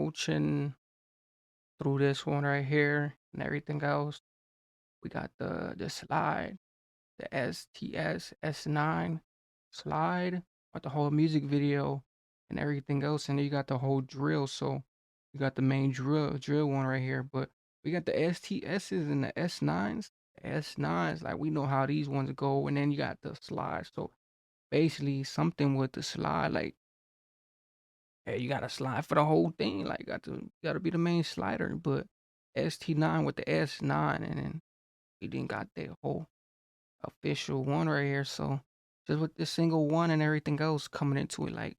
coaching through this one right here and everything else. We got the slide, the STS S9 slide, got the whole music video and everything else, and then you got the whole drill. So you got the main drill one right here, but we got the STSs and the S9s. The S9s, like we know how these ones go, and then you got the slide. So basically something with the slide, like hey, you gotta slide for the whole thing. Like gotta be the main slider, but ST9 with the S9, and then we didn't got the whole official one right here. So just with this single one and everything else coming into it, like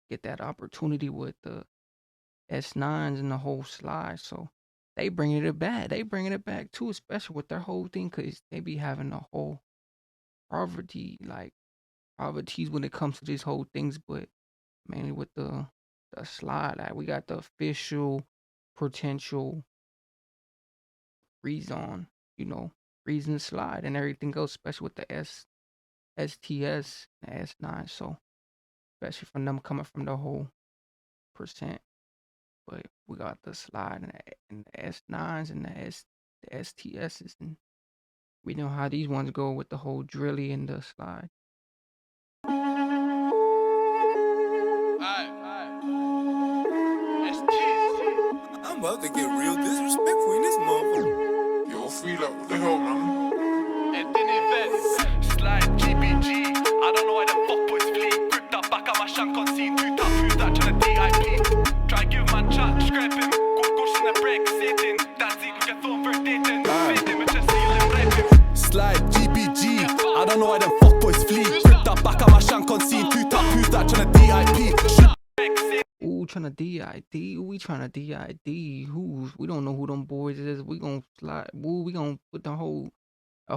get that opportunity with the S9s and the whole slide. So they bringing it back. They bringing it back too, especially with their whole thing, cause they be having a whole poverty, like poverties when it comes to these whole things, but mainly with the slide. Like we got the official potential reason, reason slide and everything else, especially with the STS, the S9. So especially from them coming from the whole percent. But we got the slide and the S9s and the STSs, and we know how these ones go with the whole drilly and the slide. I'm about to get real disrespectful in this motherfucker. Yo, feel like what the hell, man? It didn't event. Slide GBG. I don't know why the fuckboys flee. Grip that back at my shank on scene. Two tap, who's that tryna DIP? Try give man chat, scrape him. Go in the break, Satan. That's it, we get thrown for dating. Fade him, it's just sealing, rape him. Slide GBG. I don't know why them fuckboys flee. Grip that back at my shank on scene. Two tap, who's that tryna DIP? Ooh, tryna DID. Ooh, we tryna DID. We don't know who them boys is. We gonna slide. Ooh, we gonna put a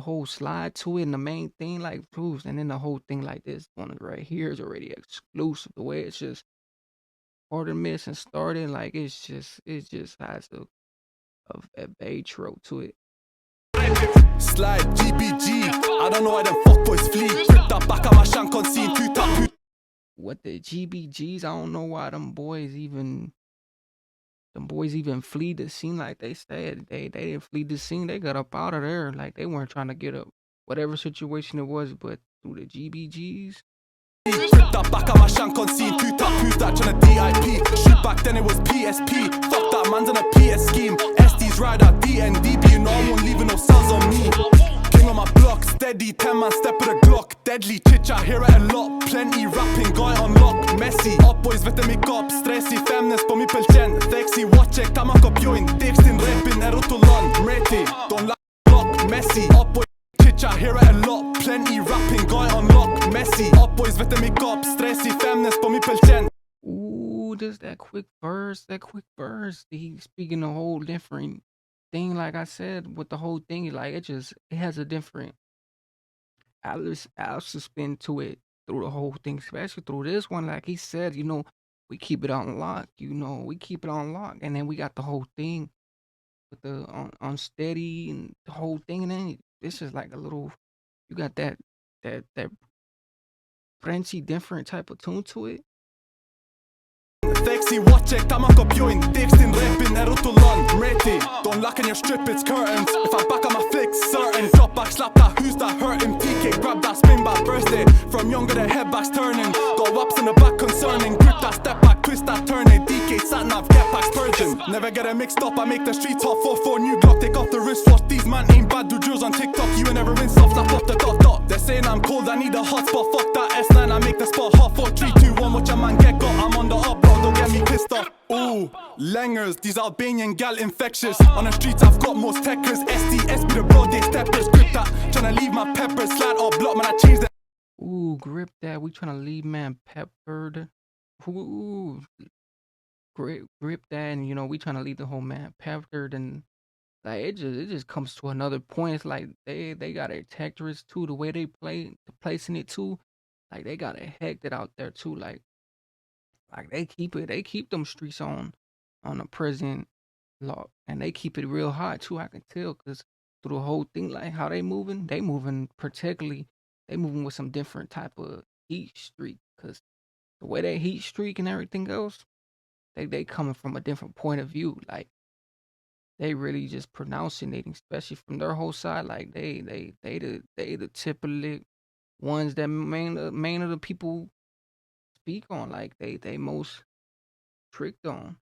whole slide to it, and the main thing like proofs, and then the whole thing like this one right here is already exclusive. The way it's just order miss and started, like it just has a intro to it. Slide GBG. I don't know why them fuckboys flee. Grip that back at my shank on scene. Two tap. What the GBGs? I don't know why them boys even flee the scene. Like they said, they didn't flee the scene. They got up out of there. Like they weren't trying to get up whatever situation it was, but through the GBGs. Grip that back at my shank on scene. Two tap, who's that tryna DIP? Shoot back then it was PSP. Fuck that man's on a PS scheme. SD's ride out DNDB. You know I won't leave no cells on me. King on my block, steady, 10 man step with a Glock. Deadly chit chat, hear it a lot. Plenty rapping, got it on lock. Messy, up boys vet det mycket upp. Stressig, feminist på min pelchen. Sexy, watch it, ta man kopjoin. Tekstin, repin, är rotolan. Ready, don't lock. Messy, up boys chit chat, hear it a lot. Plenty rapping, got it on lock. Messy, up boys vet det mycket upp. Stressig, feminist på min pelchen. Ooh, just that quick verse. He's speaking a whole different thing. Like I said, with the whole thing, like it has a different Alice spin to it through the whole thing, especially through this one. Like he said, we keep it on lock. We keep it on lock, and then we got the whole thing with the unsteady and the whole thing, and then this is like a little. You got that Frenchy different type of tune to it. Sexy, watch it, ta man kopjoin. Tekstin, repin, är rotolan. Ready, don't lock in your strip, it's curtains. If I back on my flicks, certain. Drop back, slap that, who's that hurting? PK, grab that spin back, birthday. From younger the head back's turning. Got waps in the back concerning. Grip that step back, twist that turning. DK, sat nav, get back, spurging. Never get it mixed up, I make the streets hot. 4-4 new Glock, take off the wristwatch. These man ain't bad, do drills on TikTok. You ain't never rinse off, slap up the dot. They're saying I'm cold, I need a hot spot. Fuck that S9, I make the spot hot. 4, 3, 2, 1, watch a man get got. I'm on the up, bro, don't get me pissed off. Ooh, Langers, these Albanian gal infectious. On the streets I've got most techers. SDS be the broad day steppers. Grip that, tryna leave my peppers. Slide or block, man, I changed that. Ooh, grip that. We tryna leave man peppered. Ooh, grip that, and we tryna leave the whole man peppered, and like it just comes to another point. It's like they got a Tetris too. The way they play, the placing it too, like they got it hected out there too. Like they keep them streets on the prison law, and they keep it real hot too. I can tell because through the whole thing, like how they moving particularly, they moving with some different type of heat streak. Because the way they heat streak and everything else, they coming from a different point of view. Like they really just pronouncing, especially from their whole side. Like they the typical ones that main of the people speak on. Like they most tricked on.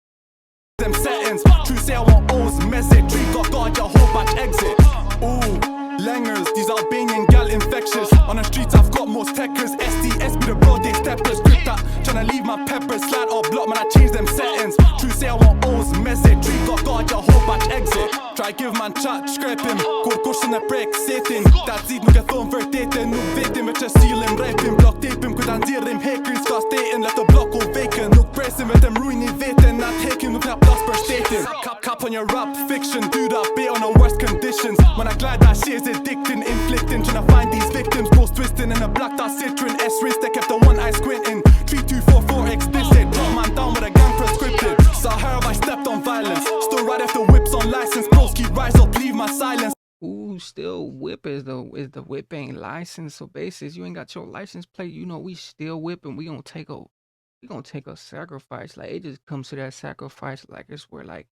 Them settings, true say I want O's message. Tree got guard your whole back exit. Ooh, langers, these Albanian gal infectious. On the streets I've got most techers. SDS be the broad day steppers. Grip that, tryna leave my peppers. Slide or block, man I change them settings. True say I want O's message. Tree got guard your whole back exit. Try give man chat, scrape him. Går kursen är break, setin. That seed nog är thon för daten. Nu vet him med sealen, rapin. Block tapen, kudan dirrim. Haker ska staten, let the block och vacant. Nog bracing med dem ruin i veten. Not taking, nog knappt lost per staten. Cap on your rap fiction. Do that bit on the worst conditions. When I glad that shit is addicting. Inflicting, tryna find these victims. Bros twisting in a black dot citron. S-rinse, they kept the one eye squinting. 3244 explicit. Drop man down with a gang prescripted. Saw her if I stepped on violence. Still right after whips on license. Bros keep rise up, leave my silence. Ooh, still whip is the whip ain't licensed. So basis, you ain't got your license plate. You know we still whipping. We gonna take a sacrifice. Like it just comes to that sacrifice. Like it's where like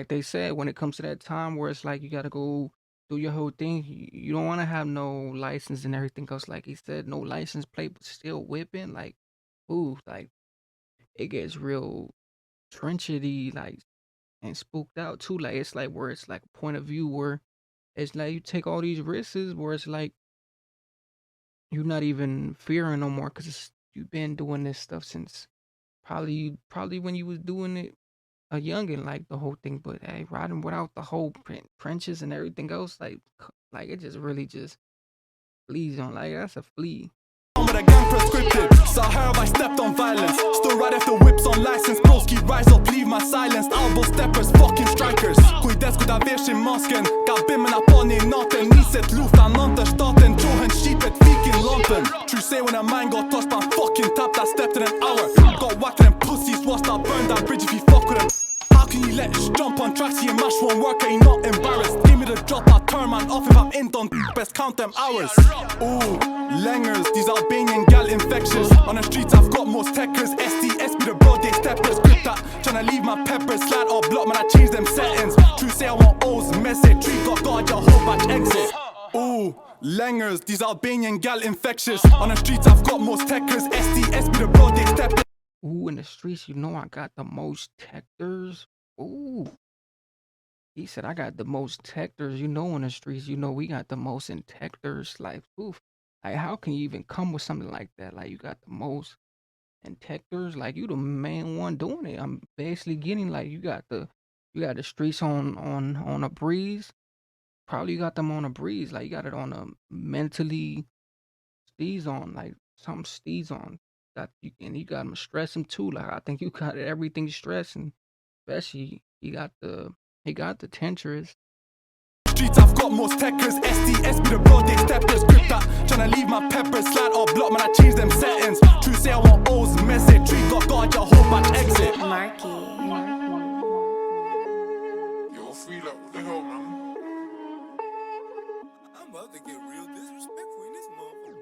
they said, when it comes to that time where it's like you gotta go do your whole thing. You don't want to have no license and everything else. Like he said, no license plate, but still whipping. Like, ooh, like it gets real trenchety, like and spooked out too. Like it's like where it's like a point of view where it's like you take all these risks where it's like you're not even fearing no more because you've been doing this stuff since probably when you was doing it a youngin, like the whole thing. But hey, riding without the whole trenches and everything else, like it just really just fleas on. Like that's a flea. With a gang prescripted. Saw her if I stepped on violence. Still right after whips on license. Bros keep rise up, leave my silence. Elbow steppers, fucking strikers. Cuidați cu davești în masken. Ca bimmen på i natten. Niset luftan under staten. Trohen skipet fiken lampen. True say when a man got touched by fucking tap that stepped in an hour. Got whacked them pussies, watched that burn that bridge if you fuck with them. How can you let us jump on tracks? You mash won't work, ain't not embarrassed. Give me the drop, I'll turn man off if I'm in done. Best count them hours. Ooh, langers, these Albanian gal infectious. On the streets I've got most techers. SDS be the broad day steppers. Grip that, tryna leave my peppers. Slide or block, man I change them settings. True say I want O's message. Tree got guard your whole back exit. Ooh, langers, these Albanian gal infectious. On the streets I've got most techers. SDS be the broad day steppers. Ooh, in the streets, you know I got the most tectors. Ooh. He said I got the most tectors. You know in the streets, you know we got the most intectors. Like, oof. Like, how can you even come with something like that? Like, you got the most intectors. Like, you the main one doing it. I'm basically getting like you got the streets on a breeze. Probably you got them on a breeze. Like you got it on a mentally steez on, like something steez on. And you got them stressing too. Like I think you got everything stressing, especially he got the tentress. Streets I've got most techers. SDS be the broad day steppers. Grip that, tryna leave my peppers. Slide or block, man I change them settings. True say I want O's message. Tree got guard your whole back exit. Yo, free like what the hell, man? I'm about to get real disrespectful in this motherfucker.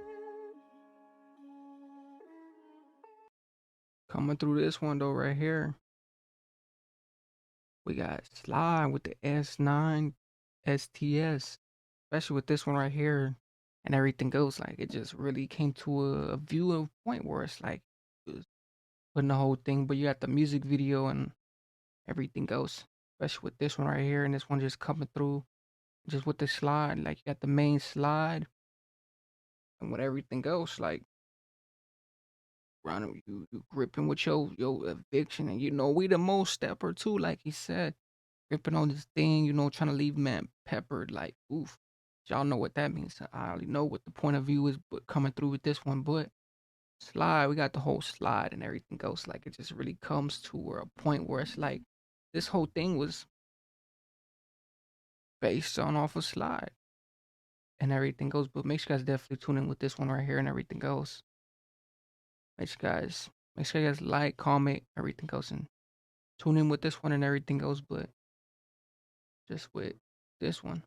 Coming through this one though, right here. We got Sly with the S9 STS, especially with this one right here, and everything goes like it just really came to a view of point where it's like it was putting the whole thing, but you got the music video and everything else, especially with this one right here, and this one just coming through, just with the slide, like you got the main slide, and with everything else, like around you gripping with your eviction, and you know we the most stepper too, like he said. Gripping on this thing, you know, trying to leave man peppered, like, oof. Y'all know what that means. I already know what the point of view is, but coming through with this one, but slide, we got the whole slide and everything else. Like, it just really comes to a point where it's like, this whole thing was based on off a slide and everything goes. But make sure you guys definitely tune in with this one right here and everything else. Make sure you guys like, comment, everything else, and tune in with this one and everything else, but just with this one.